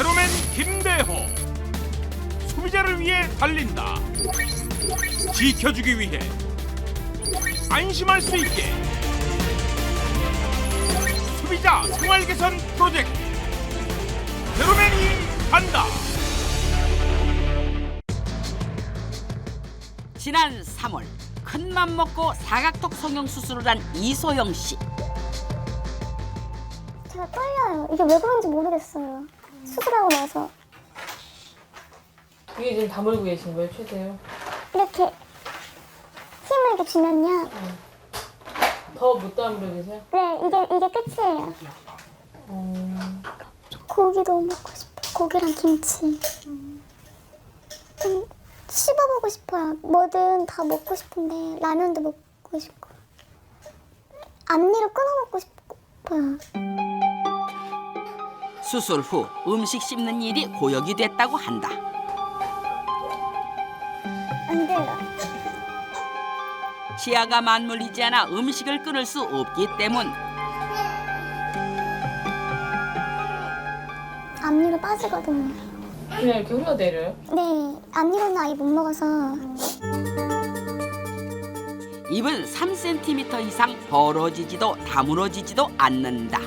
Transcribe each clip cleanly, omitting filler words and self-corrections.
제로맨 김대호. 소비자를 위해 달린다. 지켜주기 위해 안심할 수 있게. 소비자 생활 개선 프로젝트 제로맨이 간다. 지난 3월 큰맘 먹고 사각턱 성형 수술을 한 이소영 씨. 제가 떨려요. 이게 왜 그런지 모르겠어요. 수술하고 나서 이게 지금 다물고 계신 거예요, 최대요? 이렇게 힘을 이렇게 주면요. 더 못 다물고 계세요? 네, 이게 끝이에요. 고기 너무 먹고 싶어요. 고기랑 김치. 좀 씹어보고 싶어요. 뭐든 다 먹고 싶은데 라면도 먹고 싶고 앞니를 끊어 먹고 싶어요. 수술 후 음식 씹는 일이 고역이 됐다고 한다. 안 돼요. 치아가 맞물리지 않아 음식을 끊을 수 없기 때문. 앞니로 빠지거든요. 그냥 이렇게 흘러내려요? 네, 앞니로는 아예 못 먹어서 입은 3cm 이상 벌어지지도 다물어지지도 않는다.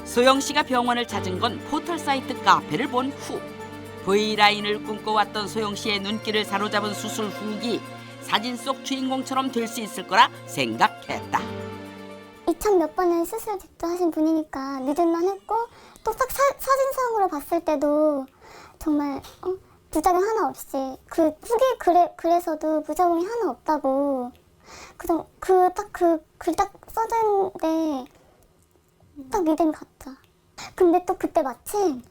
소영 씨가 병원을 찾은 건 포털 사이트 카페를 본 후. V라인을 꿈꿔왔던 소영 씨의 눈길을 사로잡은 수술 후기. 사진 속 주인공처럼 될 수 있을 거라 생각했다. 2000 몇 번을 수술 하신 분이니까 믿을만 했고 또 딱 사진상으로 봤을 때도 정말 부작용 하나 없이 그 후기 글에서도 부작용이 하나 없다고 그 글 딱 써져 있는데 딱 믿음이 갔죠. 근데 또 그때 마침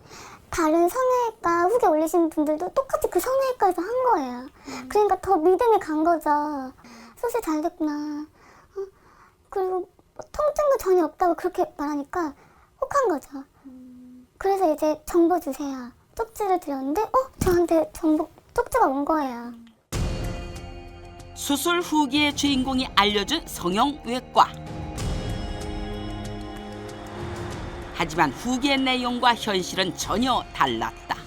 다른 성형외과 후기 올리신 분들도 똑같이 그 성형외과에서 한 거예요. 그러니까 더 믿음이 간 거죠. 수술 잘 됐구나. 그리고 통증도 전혀 없다고 그렇게 말하니까 혹한 거죠. 그래서 이제 정보 주세요. 쪽지를 드렸는데 저한테 쪽지가 온 거예요. 수술 후기의 주인공이 알려준 성형외과. 하지만 후기의 내용과 현실은 전혀 달랐다.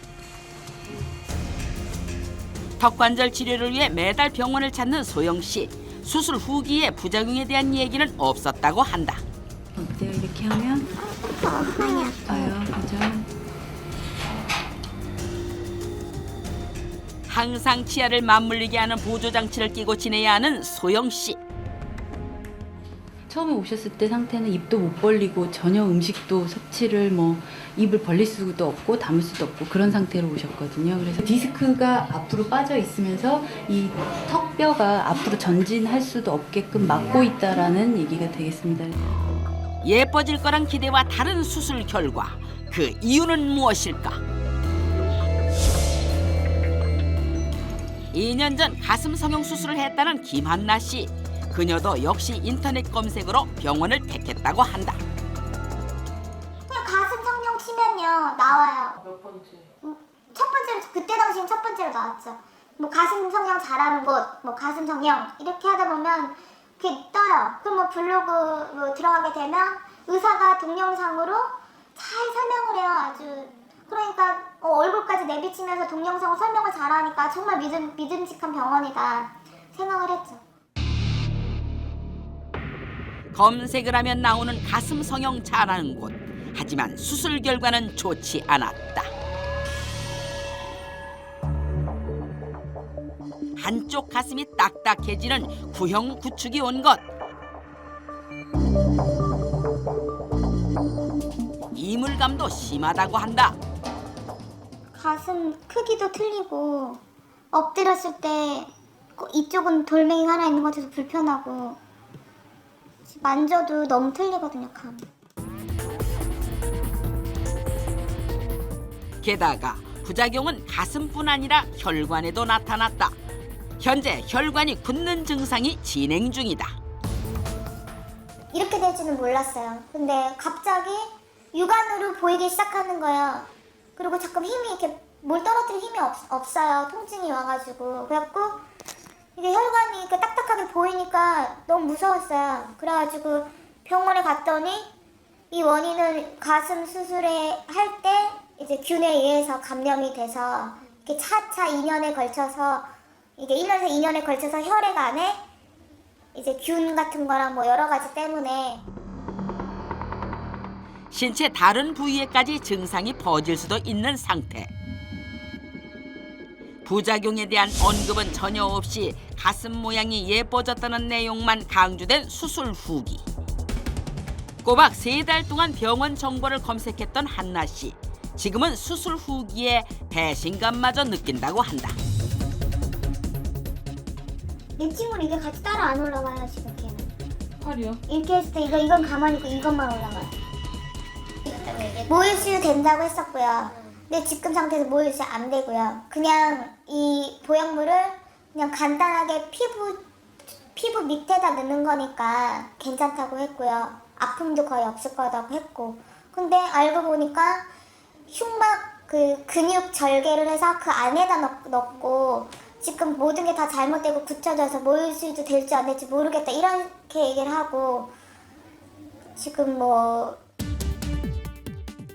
턱관절 치료를 위해 매달 병원을 찾는 소영 씨. 수술 후기의 부작용에 대한 얘기는 없었다고 한다. 어때요? 이렇게 하면 많이 아파요. 그죠? 항상 치아를 맞물리게 하는 보조장치를 끼고 지내야 하는 소영 씨. 처음에 오셨을 때 상태는 입도 못 벌리고 전혀 음식도 섭취를 입을 벌릴 수도 없고 담을 수도 없고 그런 상태로 오셨거든요. 그래서 디스크가 앞으로 빠져 있으면서 이 턱뼈가 앞으로 전진할 수도 없게끔 막고 있다라는 얘기가 되겠습니다. 예뻐질 거란 기대와 다른 수술 결과. 그 이유는 무엇일까? 2년 전 가슴 성형 수술을 했다는 김한나 씨. 그녀도 역시 인터넷 검색으로 병원을 택했다고 한다. 그냥 가슴 성형 치면요 나와요. 몇 번째? 첫 번째로 그때 당시엔 첫 번째로 나왔죠. 뭐 가슴 성형 잘하는 곳, 뭐 가슴 성형 이렇게 하다 보면 그게 떠요. 그럼 뭐 블로그로 들어가게 되면 의사가 동영상으로 잘 설명을 해요. 아주 그러니까 얼굴까지 내비치면서 동영상으로 설명을 잘하니까 정말 믿음직한 병원이다 생각을 했죠. 검색을 하면 나오는 가슴 성형 잘하는 곳. 하지만 수술 결과는 좋지 않았다. 한쪽 가슴이 딱딱해지는 구형 구축이 온 것. 이물감도 심하다고 한다. 가슴 크기도 틀리고 엎드렸을 때 이쪽은 돌멩이 하나 있는 것 같아서 불편하고 만져도 너무 틀리거든요, 감. 게다가 부작용은 가슴뿐 아니라 혈관에도 나타났다. 현재 혈관이 굳는 증상이 진행 중이다. 이렇게 될 줄은 몰랐어요. 근데 갑자기 육안으로 보이기 시작하는 거예요. 그리고 자꾸 힘이 이렇게 뭘 떨어뜨릴 힘이 없어요. 통증이 와가지고. 그래갖고 이게 혈관이 이렇게 딱딱하게 보이니까 너무 무서웠어요. 그래가지고 병원에 갔더니 이 원인은 가슴 수술에 할 때 이제 균에 의해서 감염이 돼서 이렇게 차차 2년에 걸쳐서 이게 1년에서 2년에 걸쳐서 혈액 안에 이제 균 같은 거랑 뭐 여러 가지 때문에 신체 다른 부위에까지 증상이 퍼질 수도 있는 상태. 부작용에 대한 언급은 전혀 없이 가슴 모양이 예뻐졌다는 내용만 강조된 수술 후기. 꼬박 3달 동안 병원 정보를 검색했던 한나 씨. 지금은 수술 후기에 배신감마저 느낀다고 한다. 내 친구는 이게 같이 따로 안 올라가요 지금 걔는. 팔이요? 이렇게 했을 때 이건 가만히 있고 이것만 올라가요. 모유수유 된다고 했었고요. 근데 지금 상태에서 모유수유 안 되고요. 그냥 이 보형물을 그냥 간단하게 피부 밑에다 넣는 거니까 괜찮다고 했고요. 아픔도 거의 없을 거라고 했고. 근데 알고 보니까 흉막 그 근육 절개를 해서 그 안에다 넣고 지금 모든 게 다 잘못되고 굳혀져서 모유수유도 될지 안 될지 모르겠다 이렇게 얘기를 하고 지금 뭐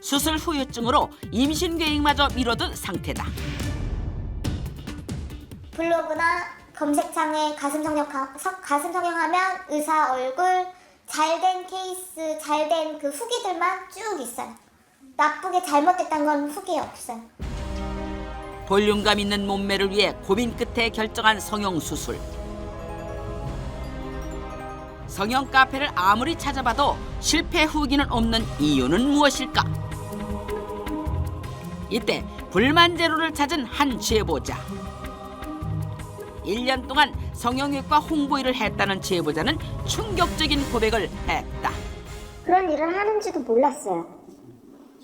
수술 후유증으로 임신 계획마저 미뤄둔 상태다. 블로그나 검색창에 가슴 성형하면 의사 얼굴 잘된 케이스 잘된 그 후기들만 쭉 있어요. 나쁘게 잘못됐다는 건 후기에 없어요. 볼륨감 있는 몸매를 위해 고민 끝에 결정한 성형 수술. 성형 카페를 아무리 찾아봐도 실패 후기는 없는 이유는 무엇일까? 이때 불만 제로를 찾은 한 제보자. 1년 동안 성형외과 홍보 일을 했다는 제보자는 충격적인 고백을 했다. 그런 일을 하는지도 몰랐어요.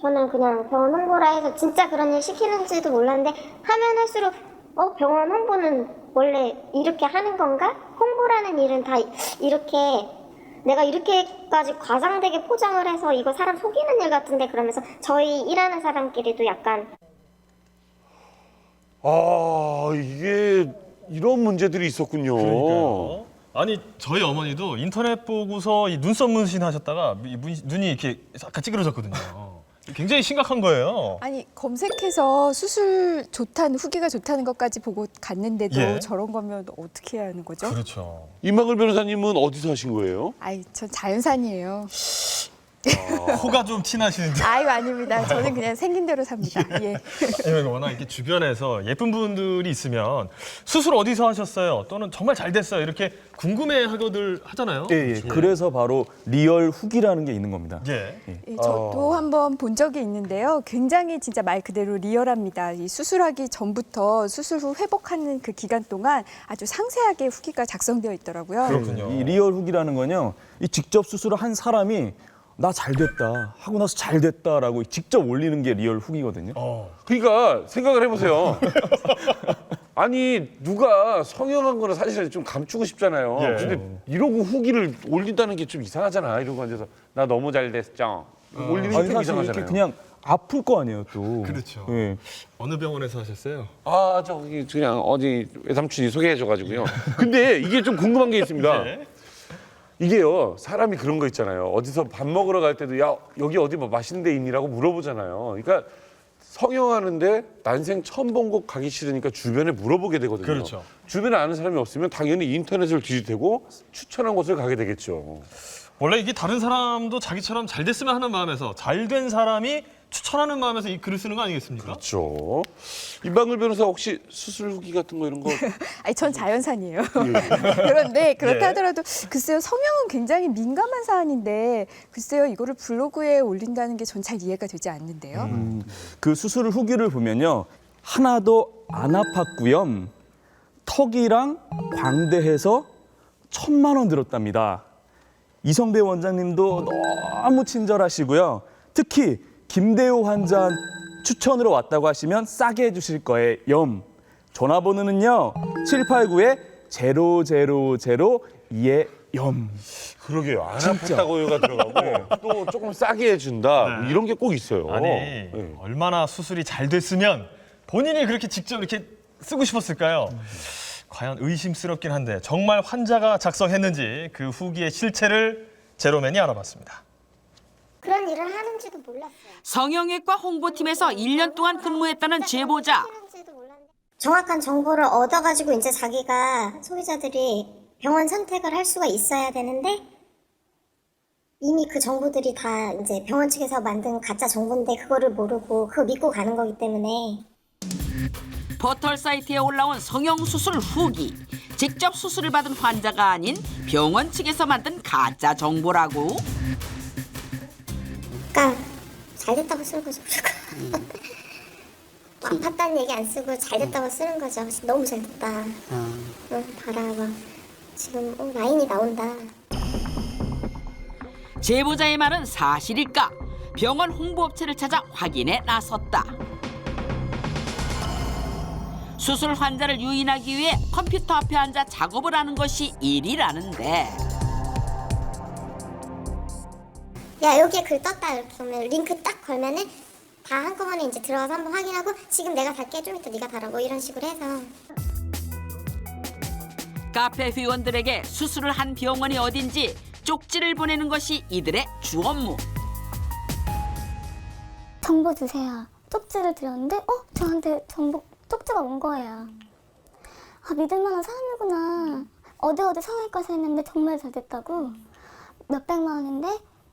저는 그냥 병원 홍보라 해서 진짜 그런 일 시키는지도 몰랐는데 하면 할수록 병원 홍보는 원래 이렇게 하는 건가? 홍보라는 일은 다 이렇게 내가 이렇게까지 과장되게 포장을 해서 이거 사람 속이는 일 같은데 그러면서 저희 일하는 사람끼리도 약간 이게 이런 문제들이 있었군요. 그러니까요. 아니 저희 어머니도 인터넷 보고서 이 눈썹 문신 하셨다가 눈이 이렇게 약간 찌그러졌거든요. 굉장히 심각한 거예요. 아니 검색해서 수술 좋다는 후기가 좋다는 것까지 보고 갔는데도 예. 저런 거면 어떻게 해야 하는 거죠? 그렇죠. 이만글 변호사님은 어디서 하신 거예요? 아이 전 자연산이에요. 코가 좀 티나시는데. 아유 아닙니다. 저는 그냥 생긴 대로 삽니다. 예. 아니, 워낙 이렇게 주변에서 예쁜 분들이 있으면 수술 어디서 하셨어요? 또는 정말 잘 됐어요. 이렇게 궁금해하거들 하잖아요. 예. 그래서 바로 리얼 후기라는 게 있는 겁니다. 예. 예, 저도 한번 본 적이 있는데요. 굉장히 진짜 말 그대로 리얼합니다. 이 수술하기 전부터 수술 후 회복하는 그 기간 동안 아주 상세하게 후기가 작성되어 있더라고요. 그렇군요. 이 리얼 후기라는 건요. 이 직접 수술을 한 사람이 나 잘 됐다 하고 나서 잘 됐다라고 직접 올리는 게 리얼 후기거든요. 그러니까 생각을 해보세요. 아니 누가 성형한 거는 사실 좀 감추고 싶잖아요. 예. 근데 이러고 후기를 올린다는 게 좀 이상하잖아. 이러고 앉아서 나 너무 잘 됐죠. 올리는 게 아니 좀 사실 이상하잖아요. 이렇게 그냥 아플 거 아니에요 또. 그렇죠. 예. 어느 병원에서 하셨어요? 저기 그냥 어디 외삼촌이 소개해줘가지고요. 근데 이게 좀 궁금한 게 있습니다. 네. 이게요 사람이 그런 거 있잖아요. 어디서 밥 먹으러 갈 때도 야 여기 어디 뭐 맛있는 데 있니라고 물어보잖아요. 그러니까 성형하는데 난생 처음 본 곳 가기 싫으니까 주변에 물어보게 되거든요. 그렇죠. 주변에 아는 사람이 없으면 당연히 인터넷을 뒤지대고 추천한 곳을 가게 되겠죠. 원래 이게 다른 사람도 자기처럼 잘 됐으면 하는 마음에서 잘 된 사람이 추천하는 마음에서 이 글을 쓰는 거 아니겠습니까? 그렇죠. 임방글 변호사 혹시 수술 후기 같은 거 이런 거 아니 전 자연산이에요. 그런데 그렇다 네. 하더라도 글쎄요 성형은 굉장히 민감한 사안인데 글쎄요 이거를 블로그에 올린다는 게 전 잘 이해가 되지 않는데요. 그 수술 후기를 보면요. 하나도 안 아팠고요. 턱이랑 광대해서 1,000만 원 들었답니다. 이성배 원장님도 너무 친절하시고요. 특히 김대호 환자 추천으로 왔다고 하시면 싸게 해주실 거예요. 전화번호는요. 789-0002-염. 그러게요. 안 아팠다고요가 들어가고 또 조금 싸게 해준다 뭐 이런 게 꼭 있어요. 아니 네. 얼마나 수술이 잘 됐으면 본인이 그렇게 직접 이렇게 쓰고 싶었을까요? 과연 의심스럽긴 한데 정말 환자가 작성했는지 그 후기의 실체를 제로맨이 알아봤습니다. 그런 일을 하는지도 몰랐어요. 성형외과 홍보팀에서 1년 동안 근무했다는 제보자. 하는지도 몰랐는데. 정확한 정보를 얻어가지고 이제 자기가 소비자들이 병원 선택을 할 수가 있어야 되는데 이미 그 정보들이 다 이제 병원 측에서 만든 가짜 정보인데 그거를 모르고 그거 믿고 가는 거기 때문에 포털 사이트에 올라온 성형수술 후기. 직접 수술을 받은 환자가 아닌 병원 측에서 만든 가짜 정보라고. 그러니까 잘 됐다고 쓰는 거죠. 아팠다는 얘기 안 쓰고 잘 됐다고 쓰는 거죠. 너무 잘 됐다. 봐라 막 지금 라인이 나온다. 제보자의 말은 사실일까? 병원 홍보업체를 찾아 확인에 나섰다. 수술 환자를 유인하기 위해 컴퓨터 앞에 앉아 작업을 하는 것이 일이라는데 야 여기에 글 떴다 이렇게 하면 링크 딱 걸면은 다 한꺼번에 이제 들어가서 한번 확인하고 지금 내가 달게 좀 이따 네가 달라고 이런 식으로 해서 카페 회원들에게 수술을 한 병원이 어딘지 쪽지를 보내는 것이 이들의 주 업무. 정보 주세요. 쪽지를 드렸는데 저한테 쪽지가 온 거예요. 아 믿을만한 사람이구나. 어디 성형외과에서 했는데 정말 잘 됐다고. 몇백만 원인데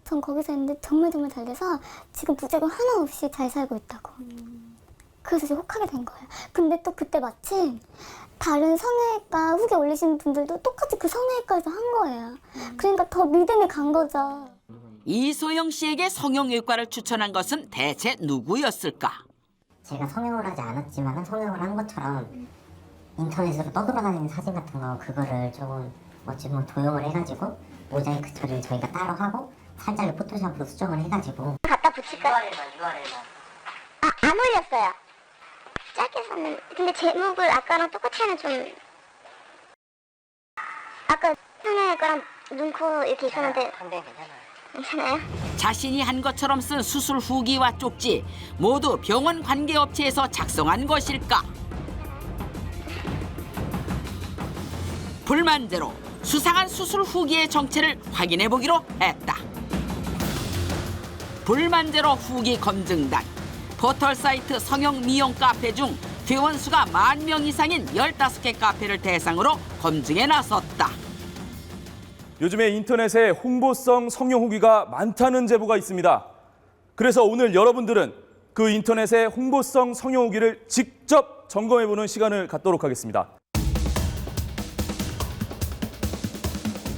전 거기서 했는데 정말 잘 돼서 지금 부작용 하나 없이 잘 살고 있다고. 그래서 이제 혹하게 된 거예요. 근데 또 그때 마침 다른 성형외과 후기 올리신 분들도 똑같이 그 성형외과에서 한 거예요. 그러니까 더 믿음이 간 거죠. 이소영 씨에게 성형외과를 추천한 것은 대체 누구였을까? 제가 성형을 하지 않았지만 성형을 한 것처럼 인터넷으로 떠돌아다니는 사진 같은 거 그거를 조금 어찌보면 도용을 해가지고 모자이크 처리를 저희가 따로 하고 살짝을 포토샵으로 수정을 해가지고 갖다 붙일까? 안 올렸어요. 짧게 썼는데 근데 제목을 아까랑 똑같이 하면 좀 아까 성형외과랑 눈코 이렇게 있었는데 괜찮아요? 자신이 한 것처럼 쓴 수술 후기와 쪽지 모두 병원 관계업체에서 작성한 것일까? 불만대로 수상한 수술 후기의 정체를 확인해 보기로 했다. 불만대로 후기 검증단. 포털 사이트 성형 미용 카페 중 회원 수가 10,000명 이상인 15개 카페를 대상으로 검증에 나섰다. 요즘에 인터넷에 홍보성 성형 후기가 많다는 제보가 있습니다. 그래서 오늘 여러분들은 그 인터넷의 홍보성 성형 후기를 직접 점검해보는 시간을 갖도록 하겠습니다.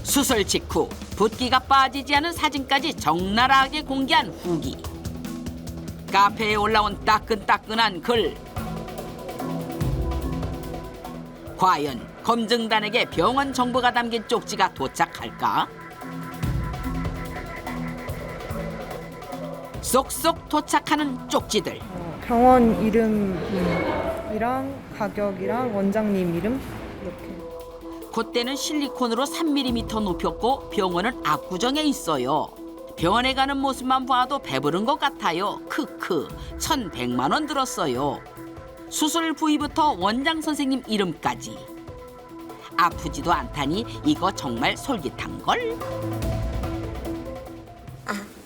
수술 직후 붓기가 빠지지 않은 사진까지 적나라하게 공개한 후기. 카페에 올라온 따끈따끈한 글. 과연 검증단에게 병원 정보가 담긴 쪽지가 도착할까? 쏙쏙 도착하는 쪽지들. 병원 이름이랑 가격이랑 원장님 이름 이렇게. 콧대는 실리콘으로 3mm 높였고 병원은 압구정에 있어요. 병원에 가는 모습만 봐도 배부른 것 같아요. 크크. 1,100만 원 들었어요. 수술 부위부터 원장 선생님 이름까지. 아프지도 않다니 이거 정말 솔깃한걸?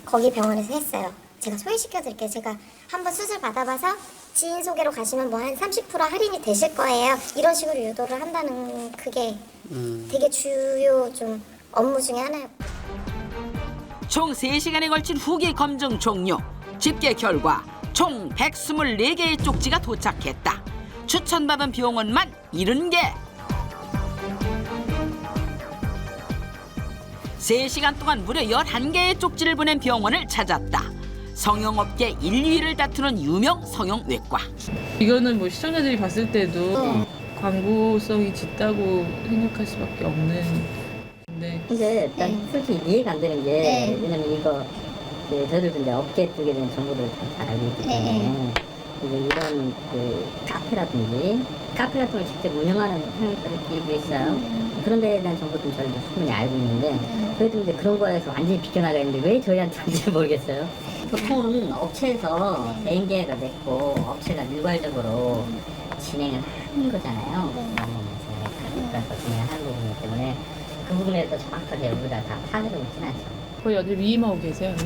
거기 병원에서 했어요. 제가 소개시켜드릴게요. 제가 한번 수술 받아봐서 지인 소개로 가시면 뭐 한 30% 할인이 되실 거예요. 이런 식으로 유도를 한다는 그게 되게 주요 좀 업무 중에 하나예요. 총 3시간에 걸친 후기 검증 종료. 집계 결과 총 124개의 쪽지가 도착했다. 추천받은 병원만 70개. 3시간 동안 무려 11개의 쪽지를 보낸 병원을 찾았다. 성형업계 1위를 다투는 유명 성형외과. 이거는 뭐 시청자들이 봤을 때도 광고성이 짙다고 생각할 수밖에 없는. 근데 난 솔직히 이해가 안 되는 게 왜냐면 이거 저희들도 이제 업계 쪽에 대한 정보를 잘 알고 있기 때문에 이제 이런 카페라든지 카페 같은 걸 직접 운영하는 성형외과를 일부 있어요. 그런 데에 대한 정보도 저희도 충분히 알고 있는데 그래도 이제 그런 거에서 완전히 비껴나가 있는데 왜 저희한테 하는지 모르겠어요. 보통은 업체에서 대행 계약을 맺고 업체가 일괄적으로 진행을 하는 거잖아요. 그래서 진행을 하는 부분이기 때문에 그 부분에 또 정확하게 우리가 다 파악하고 있지는 않죠. 거의 완전 위임하고 계세요.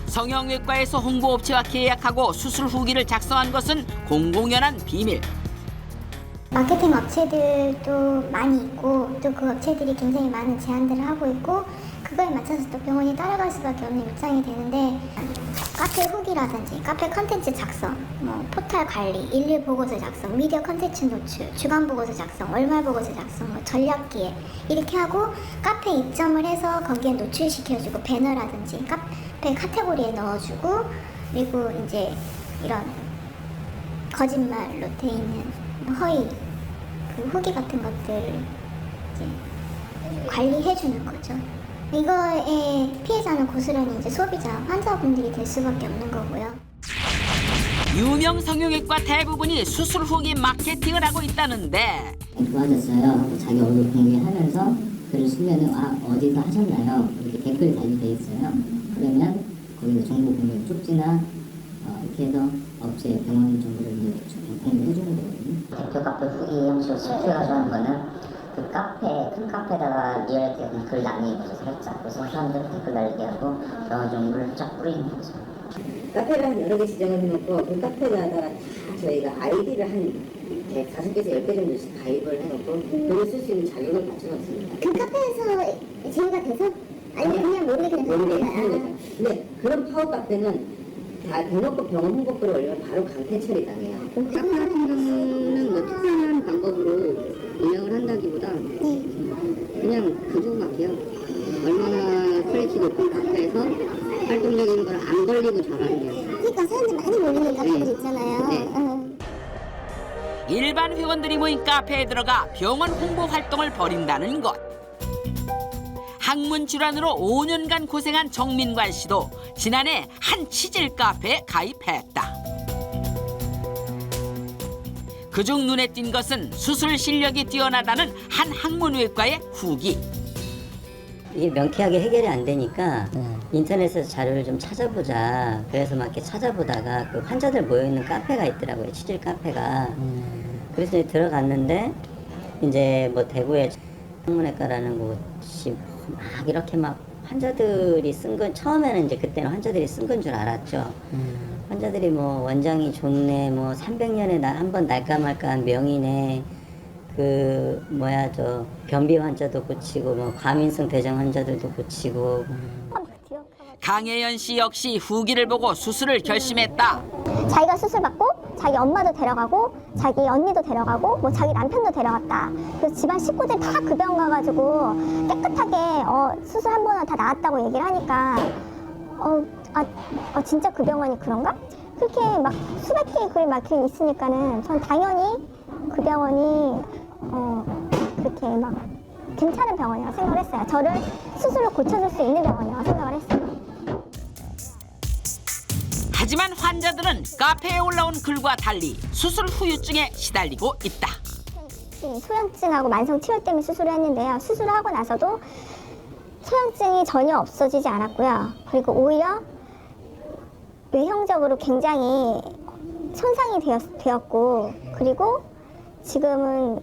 성형외과에서 홍보업체와 계약하고 수술 후기를 작성한 것은 공공연한 비밀. 마케팅 업체들도 많이 있고 또 그 업체들이 굉장히 많은 제안들을 하고 있고 그거에 맞춰서 또 병원이 따라갈 수밖에 없는 입장이 되는데 카페 후기라든지 카페 컨텐츠 작성, 뭐 포털 관리, 일일 보고서 작성, 미디어 컨텐츠 노출, 주간 보고서 작성, 월말 보고서 작성, 뭐 전략 기획 이렇게 하고 카페 입점을 해서 거기에 노출시켜주고 배너라든지 카페 카테고리에 넣어주고 그리고 이제 이런 거짓말로 돼 있는 허위 그 후기 같은 것들 이제 관리해주는 거죠. 이거의 피해자는 고스란히 이제 소비자, 환자분들이 될 수밖에 없는 거고요. 유명 성형외과 대부분이 수술 후기 마케팅을 하고 있다는데 좋아졌어요 하고 자기 얼굴 공개하면서 글을 쓰면은 어디서 하셨나요? 이렇게 댓글 달리돼 있어요. 그러면 거기서 정보 공유 쪽지나 이렇게 해서 업체 병원 정보를 이제 공유해 주는 거거든요. 대표 카페 후기 형식으로 실패가지고 하는 거는 그 카페, 큰 카페에다가 리얼티 글 남기는 거죠, 살짝. 그래서 사람들 댓글 달리게 하고 병원 정보를 쫙 뿌리는 거죠. 카페를 한 여러 개 지정을 해놓고 그 카페에다가 저희가 아이디를 한 5개에서 10개 정도씩 가입을 해놓고 글을 쓸 수 있는 자격을 갖춰놨습니다. 그 카페에서 제휴가 돼서? 아니면 그냥 모르게 그냥 하는 거죠. 근데 그런 파워 카페는 다 대놓고 병원 홍보글을 올리면 바로 강퇴 처리당해요. 카페 같은 경우는 뭐 특별한 방법으로 운영을 한다기보다 그냥 그거밖에요. 얼마나 퀄리티 높은 카페에서 활동적인 걸 안 걸리고 잘하는 거예요. 그러니까 사람들 많이 모이는 카페들 있잖아요. 일반 회원들이 모인 카페에 들어가 병원 홍보 활동을 벌인다는 것. 학문 질환으로 5년간 고생한 정민관 씨도 지난해 한 치질 카페에 가입했다. 그중 눈에 띈 것은 수술 실력이 뛰어나다는 한 학문외과의 후기. 이게 명쾌하게 해결이 안 되니까 인터넷에서 자료를 좀 찾아보자. 그래서 막 이렇게 찾아보다가 그 환자들 모여있는 카페가 있더라고요. 치질 카페가. 그래서 이제 들어갔는데 이제 뭐 대구에 학문외과라는 곳이 막 이렇게 막 환자들이 쓴 건 처음에는 이제 그때는 환자들이 쓴 건 줄 알았죠. 환자들이 뭐 원장이 좋네, 뭐 300년에 한 번 날까 말까한 명이네. 그 뭐야 저 변비 환자도 고치고 뭐 과민성 대장 환자들도 고치고. 강혜연 씨 역시 후기를 보고 수술을 결심했다. 자기가 수술 받고 자기 엄마도 데려가고 자기 언니도 데려가고 뭐 자기 남편도 데려갔다. 그래서 집안 식구들 다 그 병원 가가지고 깨끗하게 수술 한 번은 다 나았다고 얘기를 하니까 진짜 그 병원이 그런가? 그렇게 막 수백 개의 글이 막혀 있으니까는 전 당연히 그 병원이 그렇게 막 괜찮은 병원이라고 생각을 했어요. 저를 수술로 고쳐줄 수 있는 병원이라고 생각을 했어요. 하지만 환자들은 카페에 올라온 글과 달리 수술 후유증에 시달리고 있다. 소형증하고 만성치열 때문에 수술을 했는데요. 수술을 하고 나서도 소형증이 전혀 없어지지 않았고요. 그리고 오히려 외형적으로 굉장히 손상이 되었고 그리고 지금은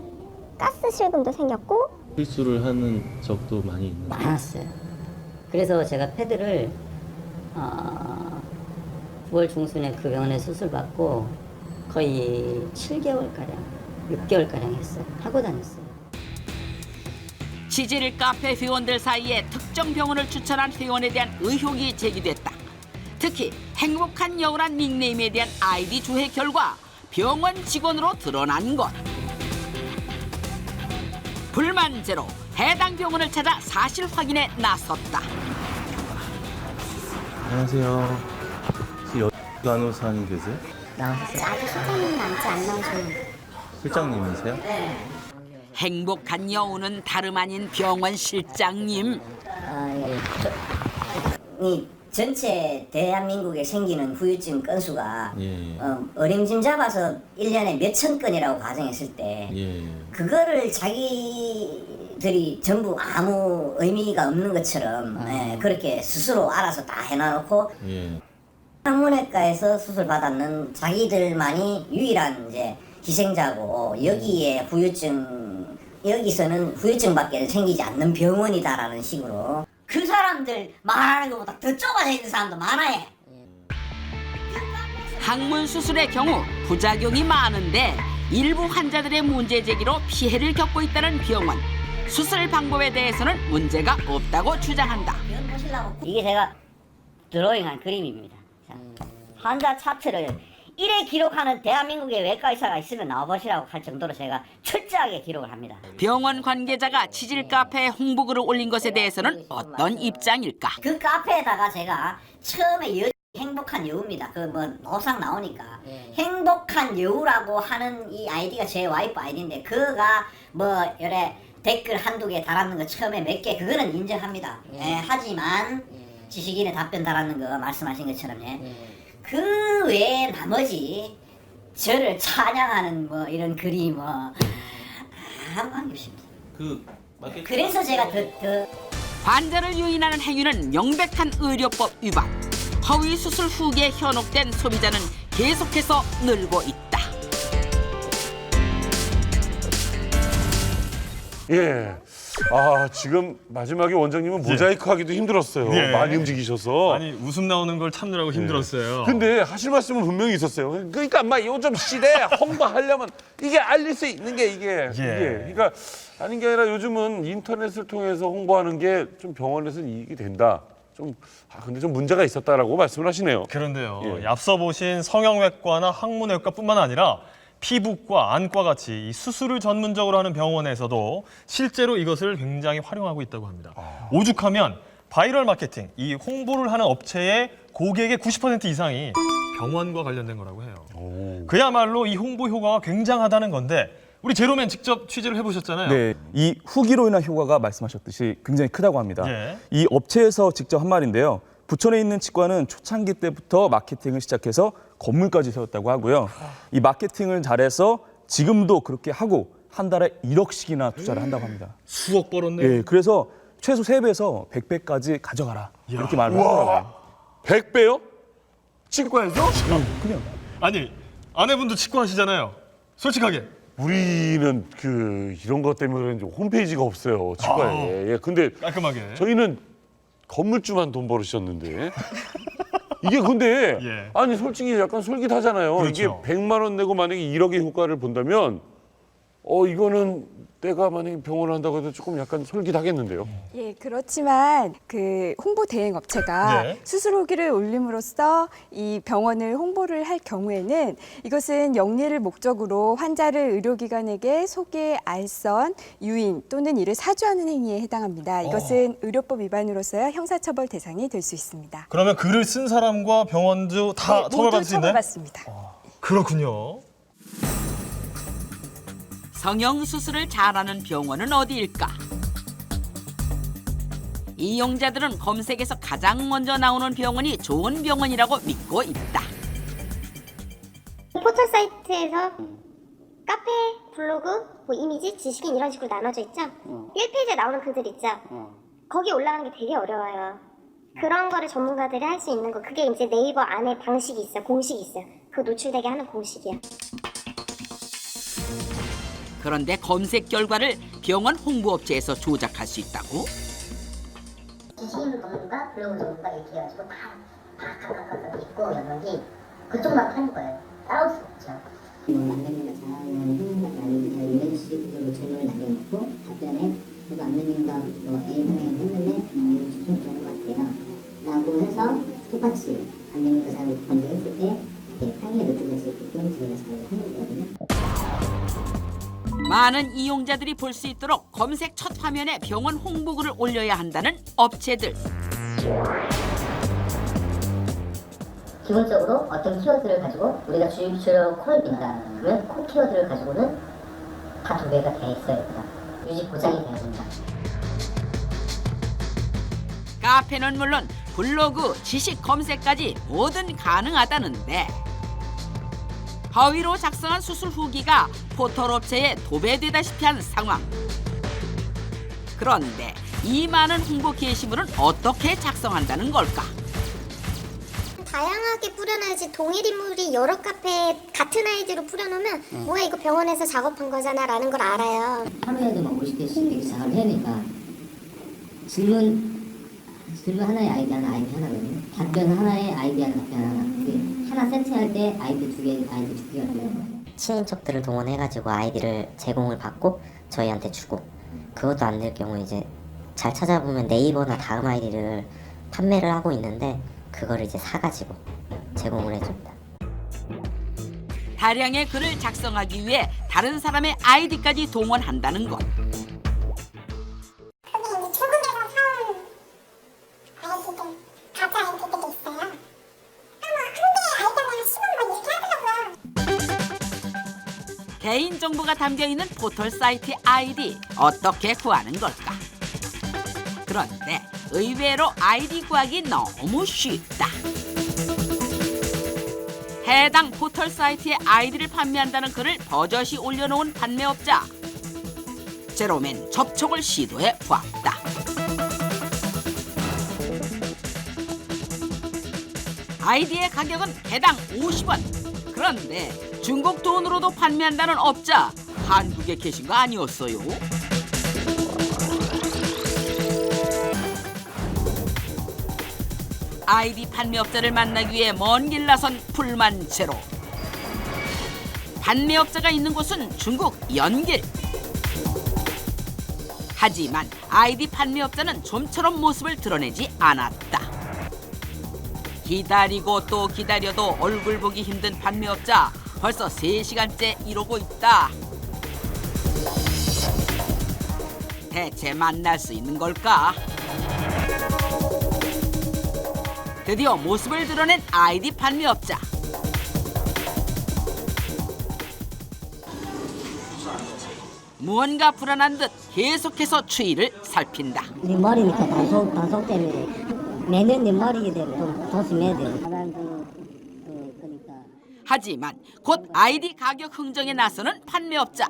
가스 실금도 생겼고 실수를 하는 적도 많이 있는 많았어요. 그래서 제가 패드를 9월 중순에 그 병원에 수술 받고 거의 7개월가량, 6개월가량 했어요. 하고 다녔어요. 치질 카페 회원들 사이에 특정 병원을 추천한 회원에 대한 의혹이 제기됐다. 특히 행복한 여우란 닉네임에 대한 아이디 조회 결과 병원 직원으로 드러난 것. 불만제로 해당 병원을 찾아 사실 확인에 나섰다. 안녕하세요. 혹시 간호사님 계세요? 나오셨어요? 아직 실장님 남지 안 나오시는 실장님이세요? 행복한 여우는 다름 아닌 병원 실장님. 이 전체 대한민국에 생기는 후유증 건수가 어림짐 잡아서 1년에 몇천 건이라고 가정했을 때 그거를 자기들이 전부 아무 의미가 없는 것처럼 그렇게 스스로 알아서 다 해놔놓고 학문외과에서 수술 받았는 자기들만이 유일한 이제 희생자고 여기에 후유증 여기서는 후유증밖에 생기지 않는 병원이다라는 식으로 그 사람들 말하는 것보다 더 좁아져 있는 사람도 많아요. 항문 수술의 경우 부작용이 많은데 일부 환자들의 문제 제기로 피해를 겪고 있다는 병원. 수술 방법에 대해서는 문제가 없다고 주장한다. 이게 제가 드로잉한 그림입니다. 자, 환자 차트를 이래 기록하는 대한민국의 외과 의사가 있으면 나와보시라고 할 정도로 제가 철저하게 기록을 합니다. 병원 관계자가 치질 카페에 홍보글을 올린 것에 대해서는 어떤 입장일까? 그 카페에다가 제가 처음에 행복한 여우입니다. 그 뭐 노상 나오니까 행복한 여우라고 하는 이 아이디가 제 와이프 아이디인데 그가 뭐 여래 댓글 한두 개 달았는 거 처음에 몇 개 그거는 인정합니다. 하지만 지식인의 답변 달았는 거 말씀하신 것처럼 그 외에 나머지 저를 찬양하는 뭐 이런 글이 뭐 아무 관계 없습니다. 그래서 제가 더 환자를 유인하는 행위는 명백한 의료법 위반. 허위 수술 후기에 현혹된 소비자는 계속해서 늘고 있다. 예. 아, 지금 마지막에 원장님은 모자이크 하기도 힘들었어요. 예. 많이 움직이셔서. 아니 웃음 나오는 걸 참느라고 힘들었어요. 근데 하실 말씀은 분명히 있었어요. 그러니까 막 요즘 시대에 홍보하려면 이게 알릴 수 있는 게 이게. 그러니까 아닌 게 아니라 요즘은 인터넷을 통해서 홍보하는 게 좀 병원에서 이익이 된다. 근데 좀 문제가 있었다라고 말씀을 하시네요. 그런데요. 앞서 보신 성형외과나 항문외과뿐만 아니라 피부과, 안과 같이 이 수술을 전문적으로 하는 병원에서도 실제로 이것을 굉장히 활용하고 있다고 합니다. 오죽하면 바이럴 마케팅, 이 홍보를 하는 업체의 고객의 90% 이상이 병원과 관련된 거라고 해요. 그야말로 이 홍보 효과가 굉장하다는 건데 우리 제로맨 직접 취재를 해보셨잖아요. 네, 이 후기로 인한 효과가 말씀하셨듯이 굉장히 크다고 합니다. 이 업체에서 직접 한 말인데요. 부천에 있는 치과는 초창기 때부터 마케팅을 시작해서 건물까지 세웠다고 하고요. 이 마케팅을 잘해서 지금도 그렇게 하고 한 달에 1억씩이나 투자를 한다고 합니다. 수억 벌었네요. 네, 그래서 최소 3배에서 100배까지 가져가라. 이렇게 말을 하더라고요. 100배요? 치과에서? 그냥. 아니, 아내분도 치과 하시잖아요. 솔직하게. 우리는 이런 것 때문에 그런지 홈페이지가 없어요, 치과에. 근데 깔끔하게. 저희는 건물주만 돈 벌으셨는데. 이게 근데 아니 솔직히 약간 솔깃하잖아요. 그렇죠. 이게 100만 원 내고 만약에 1억의 효과를 본다면 이거는 내가 만약에 병원을 한다고 해도 조금 약간 솔깃하겠는데요. 예, 그렇지만 그 홍보 대행 업체가 수술 후기를 올림으로써 이 병원을 홍보를 할 경우에는 이것은 영리를 목적으로 환자를 의료기관에게 소개, 알선, 유인 또는 이를 사주하는 행위에 해당합니다. 이것은 의료법 위반으로서야 형사처벌 대상이 될 수 있습니다. 그러면 글을 쓴 사람과 병원도 다 처벌받을 수 있나요? 처벌받습니다. 그렇군요. 성형수술을 잘하는 병원은 어디일까? 이용자들은 검색에서 가장 먼저 나오는 병원이 좋은 병원이라고 믿고 있다. 포털 사이트에서 카페, 블로그, 뭐 이미지, 지식인 이런 식으로 나눠져 있죠? 1페이지에 나오는 글들 있죠? 거기 올라가는 게 되게 어려워요. 그런 거를 전문가들이 할 수 있는 거, 그게 이제 네이버 안에 방식이 있어요. 공식이 있어요. 그 노출되게 하는 공식이야. 그런데 검색 결과를 병원 홍보업체에서 조작할 수 있다고? 지식인 전문가, 블로그 전문가 이렇게 해가지고 다 각각 있고 여기 그쪽만 파는 거예요. 따라올 수 없죠. 안내님과 잘하는 이런 식으로 질문을 남겨놓고 답변에 그래도 안내님과 A분에 했는데 이런 수준 좋은 것 같아요 라고 해서 똑같이 안내님과 잘 번역했을 때 상위에 노출될 수 있게끔 저희가 잘 해드리거든요. 많은 이용자들이 볼 수 있도록 검색 첫 화면에 병원 홍보글을 올려야 한다는 업체들. 기본적으로 어떤 키워드를 가지고 우리가 주요 코를 빈다. 그러면 코 키워드를 가지고는 다 도배가 돼 있어야 된다. 유지 보장이 돼야 된다. 카페는 물론 블로그, 지식 검색까지 뭐든 가능하다는데 허위로 작성한 수술 후기가 포털업체에 도배되다시피 한 상황. 그런데 이 많은 홍보 게시물은 어떻게 작성한다는 걸까? 다 다양하게 뿌려놔야지 동일 인물이 여러 카페에 같은 아이디로 뿌려놓으면 뭐야 이거 병원에서 작업한 거잖아 라는 걸 알아요. 하루에도 막 50개씩 시작을 해니까 질문 하나에 아이디 하나거든요. 답변 하나에 아이디 하나, 답변 하나. 하나 세팅할 때 아이디 두 개가 되는 거예요. 친인척들을 동원해가지고 아이디를 제공을 받고 저희한테 주고, 그것도 안 될 경우 이제 잘 찾아보면 네이버나 다음 아이디를 판매를 하고 있는데 그거를 이제 사가지고 제공을 해줍니다. 다량의 글을 작성하기 위해 다른 사람의 아이디까지 동원한다는 것. 개인정보가 담겨있는 포털 사이트 아이디 어떻게 구하는 걸까? 그런데 의외로 아이디 구하기 너무 쉽다. 해당 포털 사이트에 아이디를 판매한다는 글을 버젓이 올려놓은 판매업자. 제로맨 접촉을 시도해 보았다. 아이디의 가격은 개당 50원. 그런데 중국 돈으로도 판매한다는 업자, 한국에 계신 거 아니었어요? 아이디 판매업자를 만나기 위해 먼 길 나선 불만체로. 판매업자가 있는 곳은 중국 연길. 하지만 아이디 판매업자는 좀처럼 모습을 드러내지 않았다. 기다리고 또 기다려도 얼굴 보기 힘든 판매업자, 벌써 3시간째 이러고 있다. 대체 만날 수 있는 걸까? 드디어 모습을 드러낸 아이디 판매업자. 무언가 불안한 듯 계속해서 추이를 살핀다. 네 머리니까 단속 때문에 매년 네 머리게 되면 좀 조심해야 돼요. 하지만 곧 아이디 가격 흥정에 나서는 판매업자.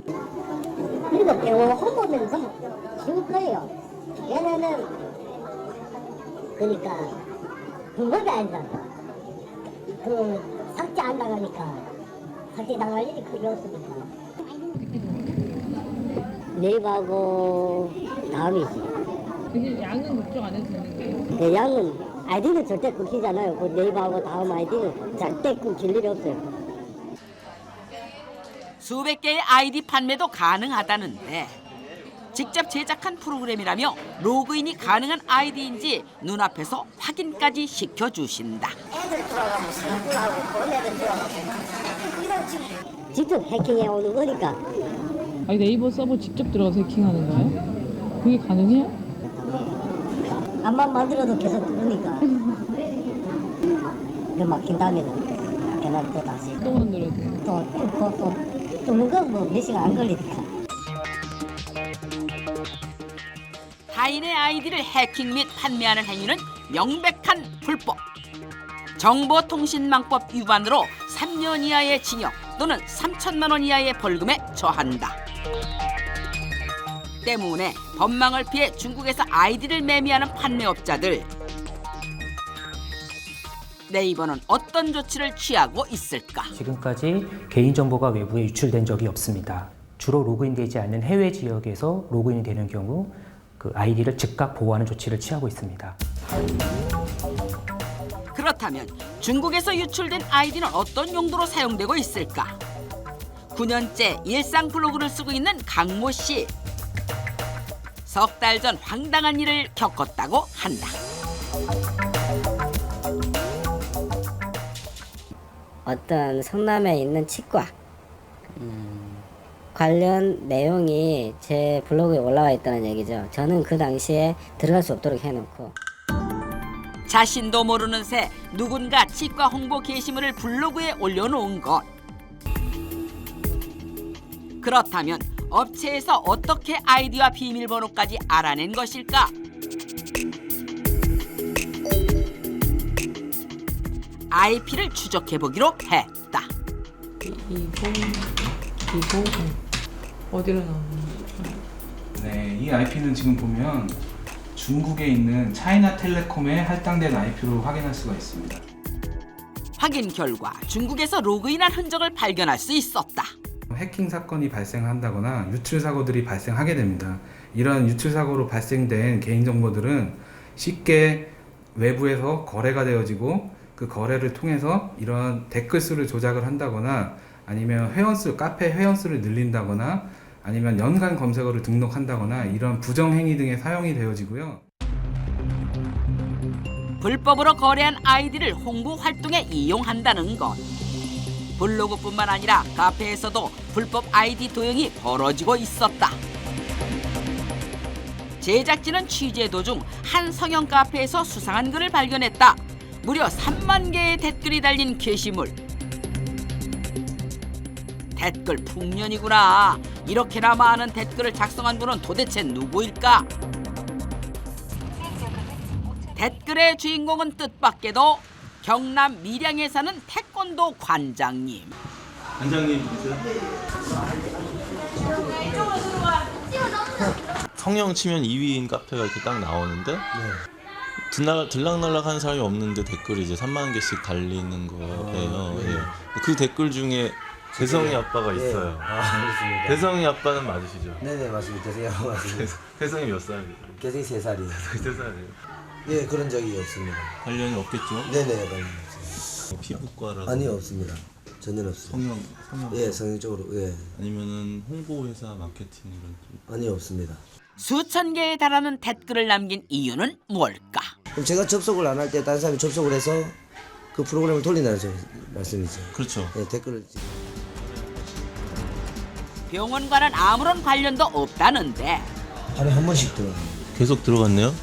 그리고 병원 홍보는 좀 쉬울 거예요. 얘네는 그러니까 그거가 아니다. 그 삭제 안 당하니까 삭제 당할 일이 크게 없으니까. 네이버하고 다음이지. 그게 양은 걱정 안 해도 되는 거예요? 네, 양은 아이디는 절대 끊기잖아요. 그 네이버하고 다음 아이디는 절대 끊길 일이 없어요. 수백 개의 아이디 판매도 가능하다는데 직접 제작한 프로그램이라며 로그인이 가능한 아이디인지 눈앞에서 확인까지 시켜주신다. 애들 들어가면 신고하고 애들 들어가면 직접 해킹해 오는 거니까. 아니 네이버 서버 직접 들어가서 해킹하는 거예요? 그게 가능해요? 안만 만들어도 계속 그러니까. 그 막힌 다음에는 그날 또 다시 또 만들어도 또 뚫는 건 뭐 몇 시간 안 걸리니까. 타인의 아이디를 해킹 및 판매하는 행위는 명백한 불법. 정보통신망법 위반으로 3년 이하의 징역 또는 3천만 원 이하의 벌금에 처한다. 때문에 법망을 피해 중국에서 아이디를 매매하는 판매업자들. 네이버는 어떤 조치를 취하고 있을까? 지금까지 개인정보가 외부에 유출된 적이 없습니다. 주로 로그인되지 않는 해외 지역에서 로그인이 되는 경우 그 아이디를 즉각 보호하는 조치를 취하고 있습니다. 그렇다면 중국에서 유출된 아이디는 어떤 용도로 사용되고 있을까? 9년째 일상 블로그를 쓰고 있는 강모 씨. 석 달 전 황당한 일을 겪었다고 한다. 어떤 성남에 있는 치과 관련 내용이 제 블로그에 올라와 있다는 얘기죠. 저는 그 당시에 들어갈 수 없도록 해놓고 자신도 모르는 새 누군가 치과 홍보 게시물을 블로그에 올려놓은 것. 그렇다면 업체에서 어떻게 아이디와 비밀번호까지 알아낸 것일까? IP를 추적해보기로 했다. 20 어디로 나오는 거죠? 네, 이 IP는 지금 보면 중국에 있는 차이나텔레콤에 할당된 IP로 확인할 수가 있습니다. 확인 결과 중국에서 로그인한 흔적을 발견할 수 있었다. 해킹 사건이 발생한다거나 유출 사고들이 발생하게 됩니다. 이러한 유출 사고로 발생된 개인정보들은 쉽게 외부에서 거래가 되어지고 그 거래를 통해서 이러한 댓글 수를 조작을 한다거나 아니면 회원수, 카페 회원수를 늘린다거나 아니면 연관 검색어를 등록한다거나 이런 부정행위 등에 사용이 되어지고요. 불법으로 거래한 아이디를 홍보 활동에 이용한다는 것. 블로그뿐만 아니라 카페에서도 불법 아이디 도용이 벌어지고 있었다. 제작진은 취재 도중 한 성형 카페에서 수상한 글을 발견했다. 무려 3만 개의 댓글이 달린 게시물. 댓글 풍년이구나. 이렇게나 많은 댓글을 작성한 분은 도대체 누구일까? 댓글의 주인공은 뜻밖에도 경남 밀양에 사는 태권도 관장님. 관장님 누구세요? 성형 치면 2위인 카페가 이렇게 딱 나오는데 들락날락하는 사람이 없는데 댓글이 이제 3만 개씩 달리는 거예요. 예. 그 댓글 중에 대성이 아빠가 있어요. 그렇습니다. 대성이 아빠는 맞으시죠? 네네 맞습니다. 대성이 아빠 맞습니다. 대성이 몇 살이에요? 대성이 3살이에요. 3살이에요? 예, 그런 적이 없습니다. 관련이 없겠죠? 네네 관련이 없습니다. 피부과라고? 아니요 없습니다. 전혀 없습니다. 성형? 예, 성형 쪽으로 예. 아니면은 홍보회사 마케팅 이런 쪽? 아니요 없습니다. 수천 개에 달하는 댓글을 남긴 이유는 뭘까? 그럼 제가 접속을 안 할 때 다른 사람이 접속을 해서 그 프로그램을 돌린다는 말씀이죠. 그렇죠. 예, 댓글을 병원과는 아무런 관련도 없다는데 하루에 한 번씩 들어가요. 계속 들어갔네요?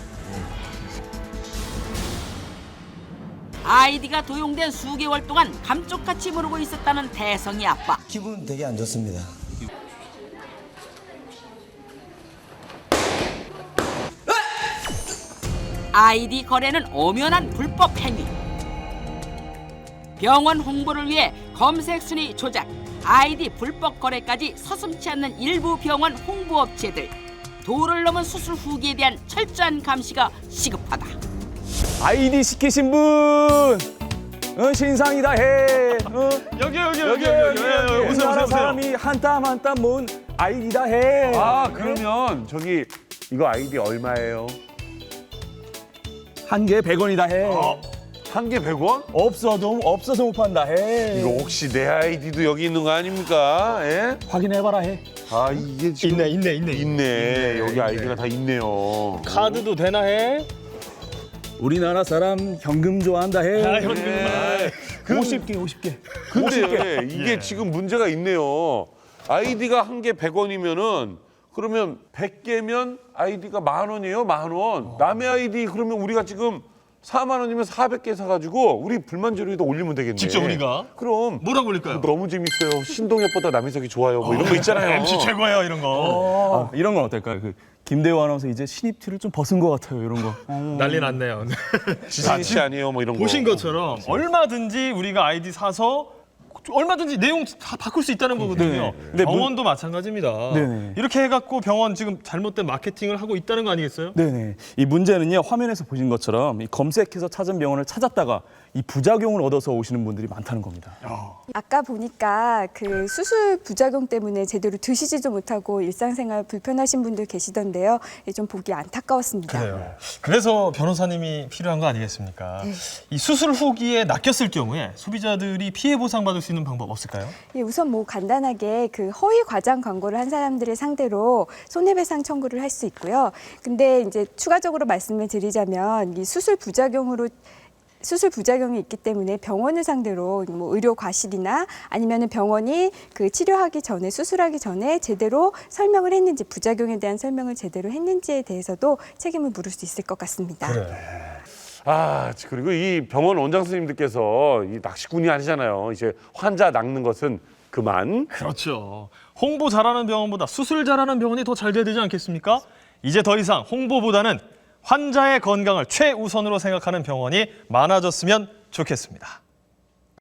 아이디가 도용된 수개월 동안 감쪽같이 모르고 있었다는 대성이 아빠. 기분 되게 안 좋습니다. 아이디 거래는 엄연한 불법 행위. 병원 홍보를 위해 검색 순위 조작, 아이디 불법 거래까지 서슴지 않는 일부 병원 홍보업체들. 도를 넘은 수술 후기에 대한 철저한 감시가 시급하다. 아이디 시키신 분 신상이다 해. 여기 우리나라 사람이 한 땀 한 땀 모은 아이디다 해. 아 그러면 저기 이거 아이디 얼마예요? 한 개에 100원이다 해. 한 개 100원? 없어서 못 판다 해. 이거 혹시 내 아이디도 여기 있는 거 아닙니까? 예? 확인해봐라 해. 아 이게 지금 있네. 여기 아이디가 다 있네요. 카드도 되나 해? 우리나라 사람 현금 좋아한다 해. 아, 현금. 네. 50개. 근데 이게 지금 문제가 있네요. 아이디가 한 개 100원이면은 그러면 100개면 아이디가 10,000원이에요, 10,000원. 남의 아이디 그러면 우리가 지금 4만 원이면 400개 사가지고 우리 불만 제로에다 올리면 되겠네. 직접 우리가? 그럼 뭐라고 올릴까요? 너무 재밌어요. 신동엽보다 남희석이 좋아요. 뭐 이런 거 있잖아요. MC 최고예요 이런 거. 이런 건 어떨까요? 그 김대호 아나운서 이제 신입 티를 좀 벗은 것 같아요. 이런 거. 난리 났네요. 지진 씨 아니에요, 뭐 이런 거. 보신 것처럼 얼마든지 우리가 아이디 사서 얼마든지 내용 다 바꿀 수 있다는 거거든요. 네. 병원도 마찬가지입니다. 네네. 이렇게 해갖고 병원 지금 잘못된 마케팅을 하고 있다는 거 아니겠어요? 네네. 이 문제는요, 화면에서 보신 것처럼 이 검색해서 찾은 병원을 찾았다가 이 부작용을 얻어서 오시는 분들이 많다는 겁니다. 아까 보니까 그 수술 부작용 때문에 제대로 드시지도 못하고 일상생활 불편하신 분들 계시던데요. 좀 보기 안타까웠습니다. 그래요. 그래서 변호사님이 필요한 거 아니겠습니까? 이 수술 후기에 낚였을 경우에 소비자들이 피해 보상받을 수 있는 방법 없을까요? 예, 우선 뭐 간단하게 그 허위 과장 광고를 한 사람들을 상대로 손해배상 청구를 할 수 있고요. 근데 이제 추가적으로 말씀을 드리자면 이 수술 부작용이 있기 때문에 병원을 상대로 뭐 의료 과실이나 아니면은 병원이 그 치료하기 전에 수술하기 전에 제대로 설명을 했는지 부작용에 대한 설명을 제대로 했는지에 대해서도 책임을 물을 수 있을 것 같습니다. 아 그리고 이 병원 원장 선생님들께서 이 낚시꾼이 아니잖아요. 이제 환자 낚는 것은 그만. 그렇죠. 홍보 잘하는 병원보다 수술 잘하는 병원이 더 잘 돼야 되지 않겠습니까? 이제 더 이상 홍보보다는 환자의 건강을 최우선으로 생각하는 병원이 많아졌으면 좋겠습니다.